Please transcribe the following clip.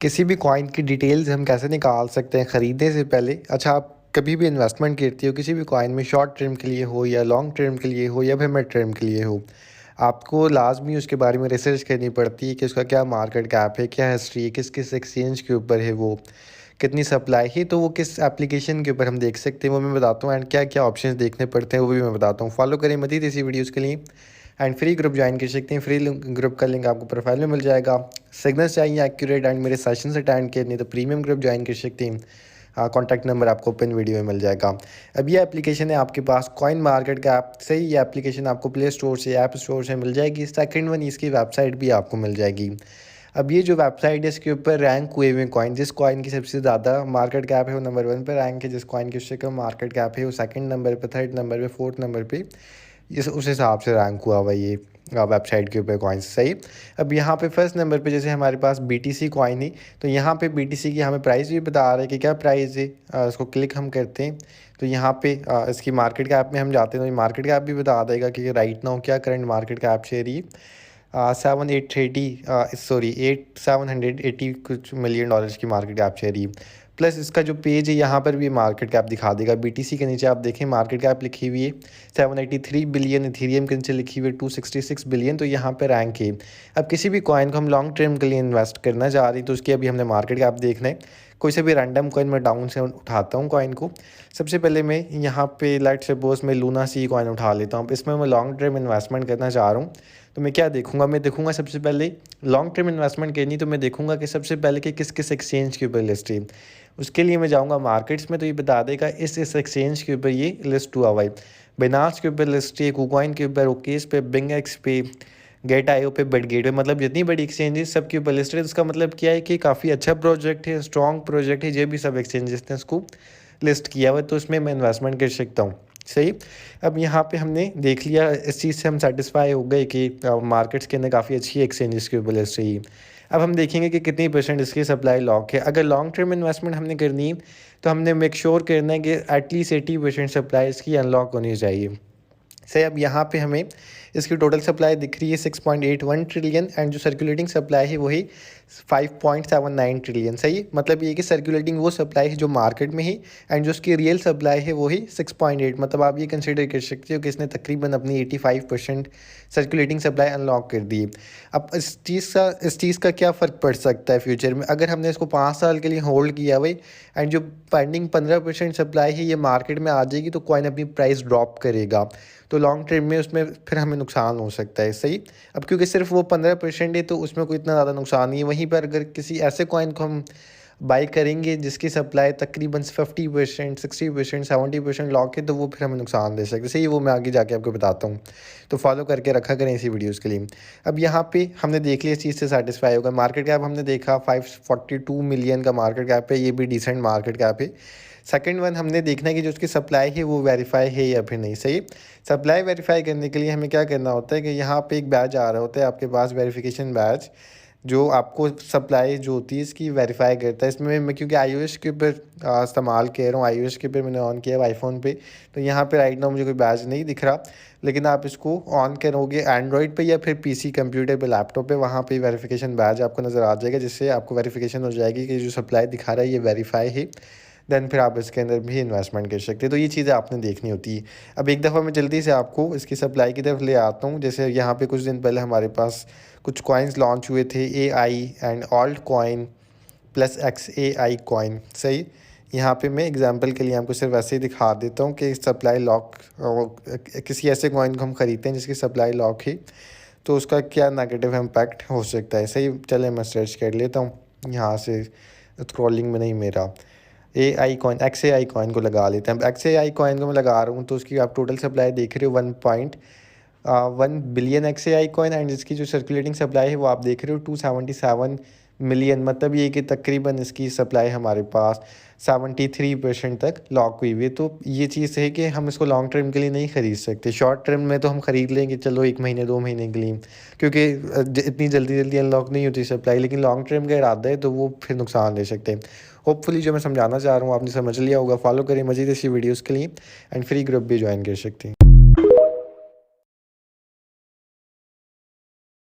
किसी भी कॉइन की डिटेल्स हम कैसे निकाल सकते हैं ख़रीदने से पहले। अच्छा, आप कभी भी इन्वेस्टमेंट करती हो किसी भी कॉइन में, शॉर्ट टर्म के लिए हो या लॉन्ग टर्म के लिए हो या फिर मिड टर्म के लिए हो, आपको लाजमी उसके बारे में रिसर्च करनी पड़ती है कि उसका क्या मार्केट कैप है, क्या हिस्ट्री है, किस किस एक्सचेंज के ऊपर है वो, कितनी सप्लाई है, तो वो किस एप्लीकेशन के ऊपर हम देख सकते हैं वो मैं बताता हूँ। एंड क्या क्या ऑप्शंस देखने पड़ते हैं वो भी मैं बताता हूँ। फॉलो करें मज़ीद इसी वीडियोज़ के लिए। एंड फ्री ग्रुप ज्वाइन कर सकते हैं। फ्री ग्रुप का लिंक आपको प्रोफाइल में मिल जाएगा। सिग्नल्स चाहिए एक्यूरेट एंड मेरे सेशंस अटेंड करने तो प्रीमियम ग्रुप ज्वाइन कर सकते हैं। कॉन्टैक्ट नंबर आपको ओपन वीडियो में मिल जाएगा। अब ये एप्लीकेशन है आपके पास कॉइन मार्केट का ऐप से। ये एप्लीकेशन आपको प्ले स्टोर से, ऐप स्टोर से मिल जाएगी। सेकंड वन, इसकी वेबसाइट भी आपको मिल जाएगी। अब ये जो वेबसाइट है इसके ऊपर रैंक हुए हुए कॉइन, जिस कॉइन की सबसे ज़्यादा मार्केट कैप है वो नंबर 1 पर रैंक है, जिस कॉइन की उससे कम मार्केट कैप है वो सेकंड नंबर पे, थर्ड नंबर पे, फोर्थ नंबर पे, इस उस हिसाब से रैंक हुआ हुआ ये वेबसाइट के ऊपर कॉइन्स। सही। अब यहाँ पे फर्स्ट नंबर पे जैसे हमारे पास BTC कॉइन है, तो यहाँ पे BTC की हमें प्राइस भी बता रहा है कि क्या प्राइस है। इसको क्लिक हम करते हैं तो यहाँ पे इसकी मार्केट कैप में हम जाते हैं तो ये मार्केट कैप भी बता देगा कि राइट नाउ क्या करंट मार्केट कैप से रही है। 780 कुछ मिलियन डॉलर्स की मार्केट कैप से रही है। प्लस इसका जो पेज है यहाँ पर भी मार्केट कैप दिखा देगा। BTC के नीचे आप देखें मार्केट कैप लिखी हुई है 783 बिलियन, इथेरियम के नीचे लिखी हुई है 266 बिलियन, तो यहाँ पे रैंक है। अब किसी भी कॉइन को हम लॉन्ग टर्म के लिए इन्वेस्ट करना चाह रही तो उसकी अभी हमने मार्केट कैप देखना है। कोई से भी रैंडम कॉइन में डाउन से उठाता हूँ कॉइन को। सबसे पहले मैं यहाँ पे लेट्स सपोज मैं लूना सी कॉइन उठा लेता हूँ। इसमें मैं लॉन्ग टर्म इन्वेस्टमेंट करना चाह रहा हूँ तो मैं क्या देखूंगा, मैं देखूंगा सबसे पहले लॉन्ग टर्म इन्वेस्टमेंट करनी तो मैं देखूंगा कि सबसे पहले कि किस किस एक्सचेंज के ऊपर लिस्ट है। उसके लिए मैं जाऊंगा मार्केट्स में तो ये बता देगा इस एक्सचेंज के ऊपर ये लिस्ट हुआ हुआ है। बाइनांस के ऊपर लिस्ट है, कुकॉइन के ऊपर, ओकेस पे, बिंगएक्स पे, गेट आईओ पे, बिटगेट पे, मतलब जितनी बड़ी एक्सचेंजेस सबके ऊपर लिस्ट है। तो उसका मतलब क्या है कि काफ़ी अच्छा प्रोजेक्ट है, स्ट्रॉन्ग प्रोजेक्ट है। जो भी सब एक्सचेंजेस ने उसको लिस्ट किया हुआ है तो उसमें मैं इन्वेस्टमेंट कर सकता हूँ। सही। अब यहाँ पे हमने देख लिया, इस चीज़ से हम सेटिस्फाई हो गए कि मार्केट्स के अंदर काफ़ी अच्छी एक्सचेंजेस के ऊपर लिस्ट रही। अब हम देखेंगे कि कितनी परसेंट इसकी सप्लाई लॉक है। अगर लॉन्ग टर्म इन्वेस्टमेंट हमने करनी है तो हमने मेक श्योर करना है कि एटलीस्ट 80% सप्लाई इसकी अनलॉक होनी चाहिए। सही। अब यहाँ पे हमें इसकी टोटल सप्लाई दिख रही है 6.81 ट्रिलियन एंड जो सर्कुलेटिंग सप्लाई है वही 5.79 ट्रिलियन। सही। मतलब ये कि सर्कुलेटिंग वो सप्लाई है जो मार्केट में ही एंड जो उसकी रियल सप्लाई है वही 6.8। मतलब आप ये कंसिडर कर सकते हो कि इसने तकरीबन अपनी 85% सर्कुलेटिंग सप्लाई अनलॉक कर दी। अब इस चीज़ का क्या फ़र्क पड़ सकता है फ्यूचर में अगर हमने इसको 5 साल के लिए होल्ड किया हुआ एंड जो पेंडिंग 15% सप्लाई है ये मार्केट में आ जाएगी तो कॉइन अपनी प्राइस ड्रॉप करेगा तो लॉन्ग टर्म में उसमें फिर हमें नुकसान हो सकता है। सही। अब क्योंकि सिर्फ वो 15% है तो उसमें कोई इतना ज़्यादा नुकसान नहीं है। वहीं पर अगर किसी ऐसे कॉइन को हम बाई करेंगे जिसकी सप्लाई तकरीबन 50%, 60%, 70% लॉक है तो वो फिर हमें नुकसान दे सकते हैं। सही। वो मैं आगे जाके आपको बताता हूँ, तो फॉलो करके रखा करें इसी वीडियोज़ के लिए। अब यहाँ पे हमने देख लिया इस चीज़ से सेटिस्फाई होगा। मार्केट कैप हमने देखा 542 मिलियन का मार्केट कैप है, ये भी डिसेंट मार्केट कैप है। सेकंड वन हमने देखना है कि जो उसकी सप्लाई है वो वेरीफाई है या फिर नहीं। सही। सप्लाई वेरीफाई करने के लिए हमें क्या करना होता है कि यहाँ पे एक बैच आ रहा होता है आपके पास, वेरिफिकेशन बैच, जो आपको सप्लाई जो होती है इसकी वेरीफाई करता है। इसमें मैं क्योंकि iOS के ऊपर इस्तेमाल कर रहा हूँ, iOS के ऊपर मैंने ऑन किया है आईफोन पे, तो यहाँ पे राइट नाउ मुझे कोई बैच नहीं दिख रहा। लेकिन आप इसको ऑन करोगे एंड्रॉयड पे या फिर PC कंप्यूटर पे, लैपटॉप पे, वहाँ पे वेरिफिकेशन बैच आपको नज़र आ जाएगा जिससे आपको वेरिफिकेशन हो जाएगी कि जो सप्लाई दिखा रहा है ये वेरीफाई है। देन फिर आप इसके अंदर भी इन्वेस्टमेंट कर सकते हैं। तो ये चीज़ें आपने देखनी होती है। अब एक दफ़ा मैं जल्दी से आपको इसकी सप्लाई की तरफ ले आता हूँ। जैसे यहाँ पे कुछ दिन पहले हमारे पास कुछ कॉइन्स लॉन्च हुए थे, AI and alt coin plus XAI coin. सही। यहाँ पे मैं एग्जांपल के लिए आपको सिर्फ ऐसे ही दिखा देता हूँ कि सप्लाई लॉक, किसी ऐसे कॉइन को हम खरीदते हैं जिसकी सप्लाई लॉक है तो उसका क्या नेगेटिव इम्पैक्ट हो सकता है। सही। चले मैं सर्च कर लेता हूँ यहाँ से, स्क्रॉलिंग में नहीं मेरा, AI कॉइन, XAI कॉइन को लगा लेते हैं। अब XAI कॉइन को मैं लगा रहा हूँ तो उसकी आप टोटल सप्लाई देख रहे हो 1.1 बिलियन XAI कॉइन एंड इसकी जो सर्कुलेटिंग सप्लाई है वो आप देख रहे हो 277 मिलियन। मतलब ये कि तकरीबन इसकी सप्लाई हमारे पास 73% तक लॉक हुई हुई है। तो ये चीज़ है कि हम इसको लॉन्ग टर्म के लिए नहीं ख़रीद सकते। शॉर्ट टर्म में तो हम ख़रीद लेंगे चलो 1 महीने 2 महीने के लिए, क्योंकि इतनी जल्दी जल्दी अनलॉक नहीं होती सप्लाई। लेकिन लॉन्ग टर्म का इरादा है तो वो फिर नुकसान दे सकते हैं। होपफुली जो मैं समझाना चाह रहा हूँ आपने समझ लिया होगा। फॉलो करें मज़ीद इसी वीडियोज़ के लिए एंड फ्री ग्रुप भी ज्वाइन कर सकते हैं।